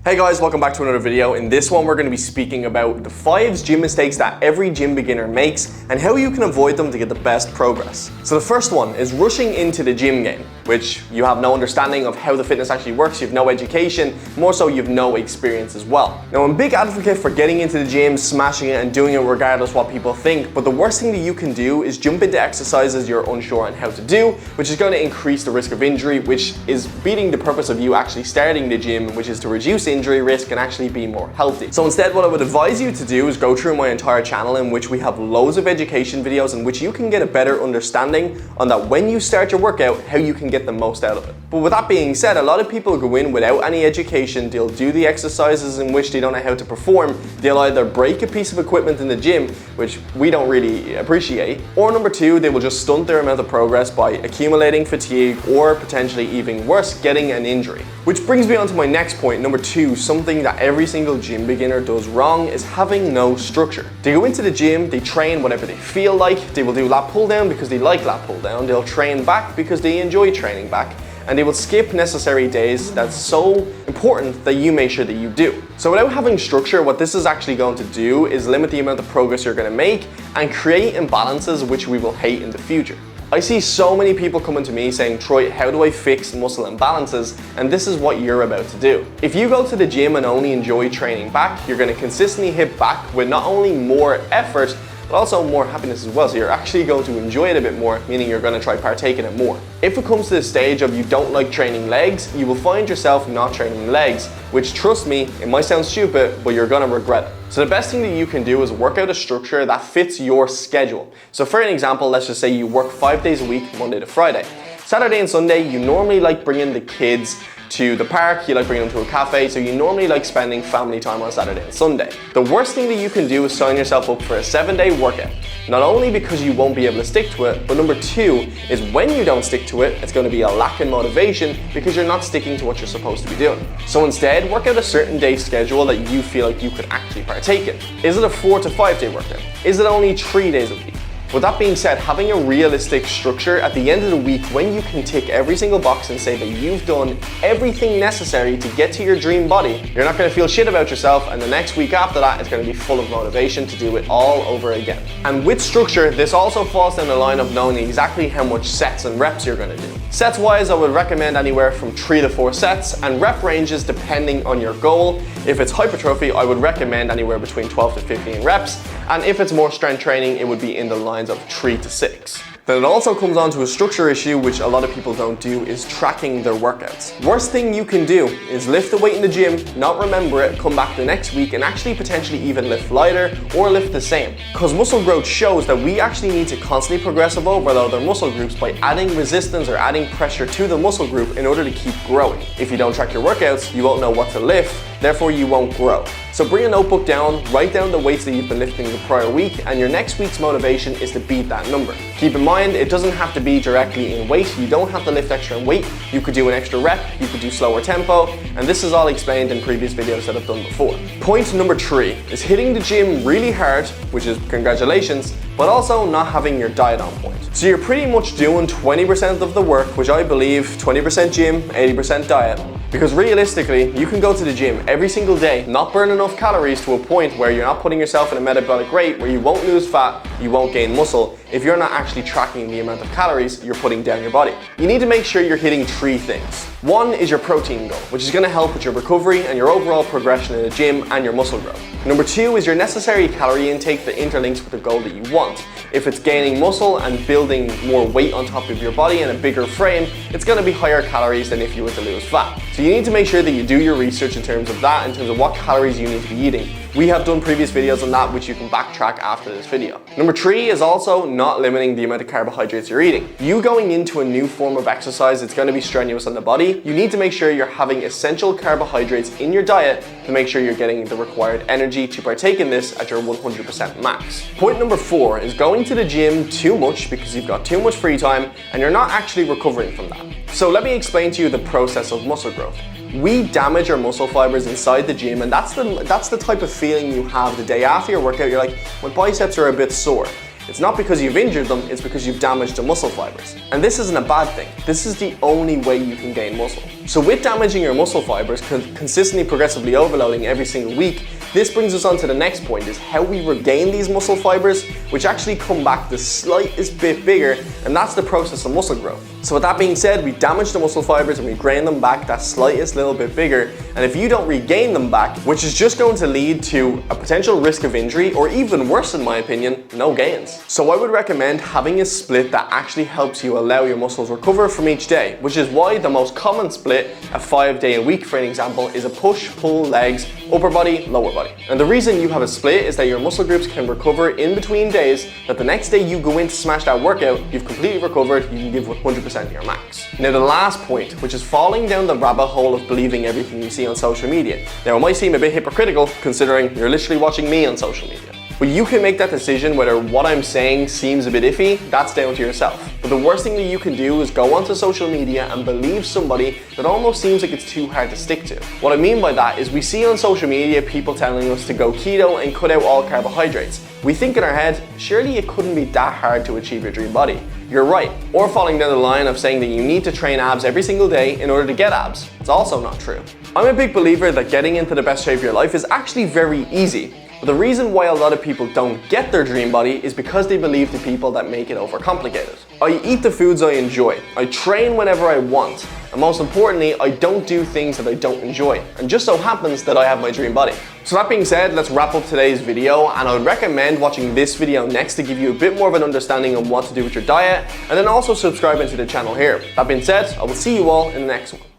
Hey guys, welcome back to another video. In this one, we're going to be speaking about the 5 gym mistakes that every gym beginner makes and how you can avoid them to get the best progress. So the first one is rushing into the gym game, which you have no understanding of how the fitness actually works, you have no education, more so you have no experience as well. Now I'm a big advocate for getting into the gym, smashing it and doing it regardless what people think, but the worst thing that you can do is jump into exercises you're unsure on how to do, which is going to increase the risk of injury, which is beating the purpose of you actually starting the gym, which is to reduce injury risk and actually be more healthy. So instead, what I would advise you to do is go through my entire channel, in which we have loads of education videos in which you can get a better understanding on that when you start your workout, how you can get the most out of it. But with that being said, a lot of people go in without any education, they'll do the exercises in which they don't know how to perform, they'll either break a piece of equipment in the gym, which we don't really appreciate, or number 2, they will just stunt their amount of progress by accumulating fatigue or potentially even worse, getting an injury. Which brings me on to my next point, number 2, something that every single gym beginner does wrong is having no structure. They go into the gym, they train whatever they feel like, they will do lat pull down because they like lat pull down, they'll train back because they enjoy training back, and they will skip necessary days that's so important that you make sure that you do. So without having structure, what this is actually going to do is limit the amount of progress you're going to make and create imbalances which we will hate in the future. I see so many people coming to me saying, Troy, how do I fix muscle imbalances? And this is what you're about to do. If you go to the gym and only enjoy training back, you're going to consistently hit back with not only more effort, but also more happiness as well. So you're actually going to enjoy it a bit more, meaning you're going to try partake in it more. If it comes to the stage of you don't like training legs, you will find yourself not training legs, which, trust me, it might sound stupid, but you're going to regret it. So the best thing that you can do is work out a structure that fits your schedule. So for an example, let's just say you work 5 days a week, Monday to Friday. Saturday and Sunday, you normally like bringing the kids to the park, you like bringing them to a cafe, so you normally like spending family time on Saturday and Sunday. The worst thing that you can do is sign yourself up for a 7-day workout. Not only because you won't be able to stick to it, but number 2 is when you don't stick to it, it's going to be a lack in motivation because you're not sticking to what you're supposed to be doing. So instead, work out a certain day schedule that you feel like you could actually partake in. Is it a 4 to 5 day workout? Is it only 3 days a week? With that being said, having a realistic structure at the end of the week when you can tick every single box and say that you've done everything necessary to get to your dream body, you're not going to feel shit about yourself, and the next week after that is going to be full of motivation to do it all over again. And with structure, this also falls down the line of knowing exactly how much sets and reps you're going to do. Sets wise, I would recommend anywhere from 3 to 4 sets, and rep ranges depending on your goal. If it's hypertrophy, I would recommend anywhere between 12 to 15 reps, and if it's more strength training, it would be in the lines of 3 to 6. Then it also comes on to a structure issue, which a lot of people don't do, is tracking their workouts. Worst thing you can do is lift the weight in the gym, not remember it, come back the next week and actually potentially even lift lighter or lift the same. Because muscle growth shows that we actually need to constantly progressive overload our muscle groups by adding resistance or adding pressure to the muscle group in order to keep growing. If you don't track your workouts, you won't know what to lift, therefore you won't grow. So bring a notebook down, write down the weights that you've been lifting the prior week, and your next week's motivation is to beat that number. Keep in mind, it doesn't have to be directly in weight. You don't have to lift extra in weight. You could do an extra rep, you could do slower tempo, and this is all explained in previous videos that I've done before. Point number 3 is hitting the gym really hard, which is congratulations, but also not having your diet on point. So you're pretty much doing 20% of the work, which I believe 20% gym, 80% diet. Because realistically, you can go to the gym every single day, not burn enough calories to a point where you're not putting yourself in a metabolic rate where you won't lose fat, you won't gain muscle, if you're not actually tracking the amount of calories you're putting down your body. You need to make sure you're hitting 3 things. 1 is your protein goal, which is going to help with your recovery and your overall progression in the gym and your muscle growth. Number 2 is your necessary calorie intake that interlinks with the goal that you want. If it's gaining muscle and building more weight on top of your body and a bigger frame, it's going to be higher calories than if you were to lose fat. So you need to make sure that you do your research in terms of that, in terms of what calories you need to be eating. We have done previous videos on that, which you can backtrack after this video. Number 3 is also not limiting the amount of carbohydrates you're eating. You going into a new form of exercise, it's going to be strenuous on the body. You need to make sure you're having essential carbohydrates in your diet to make sure you're getting the required energy to partake in this at your 100% max. Point number 4 is going to the gym too much because you've got too much free time and you're not actually recovering from that. So let me explain to you the process of muscle growth. We damage our muscle fibers inside the gym, and that's the type of feeling you have the day after your workout. You're like, my biceps are a bit sore. It's not because you've injured them, it's because you've damaged the muscle fibers. And this isn't a bad thing. This is the only way you can gain muscle. So with damaging your muscle fibers, consistently progressively overloading every single week, this brings us on to the next point, is how we regain these muscle fibers, which actually come back the slightest bit bigger, and that's the process of muscle growth. So with that being said, we damage the muscle fibers and we gain them back that slightest little bit bigger, and if you don't regain them back, which is just going to lead to a potential risk of injury, or even worse in my opinion, no gains. So I would recommend having a split that actually helps you allow your muscles recover from each day, which is why the most common split, a 5-day a week for an example, is a push, pull, legs, upper body, lower body. And the reason you have a split is that your muscle groups can recover in between days, that the next day you go in to smash that workout, you've completely recovered, you can give 100% your max. Now the last point, which is falling down the rabbit hole of believing everything you see on social media. Now it might seem a bit hypocritical considering you're literally watching me on social media. But you can make that decision whether what I'm saying seems a bit iffy, that's down to yourself. But the worst thing that you can do is go onto social media and believe somebody that almost seems like it's too hard to stick to. What I mean by that is we see on social media people telling us to go keto and cut out all carbohydrates. We think in our head, surely it couldn't be that hard to achieve your dream body. You're right. Or falling down the line of saying that you need to train abs every single day in order to get abs. It's also not true. I'm a big believer that getting into the best shape of your life is actually very easy. But the reason why a lot of people don't get their dream body is because they believe the people that make it overcomplicated. I eat the foods I enjoy, I train whenever I want, and most importantly, I don't do things that I don't enjoy. And just so happens that I have my dream body. So that being said, let's wrap up today's video, and I would recommend watching this video next to give you a bit more of an understanding on what to do with your diet, and then also subscribing to the channel here. That being said, I will see you all in the next one.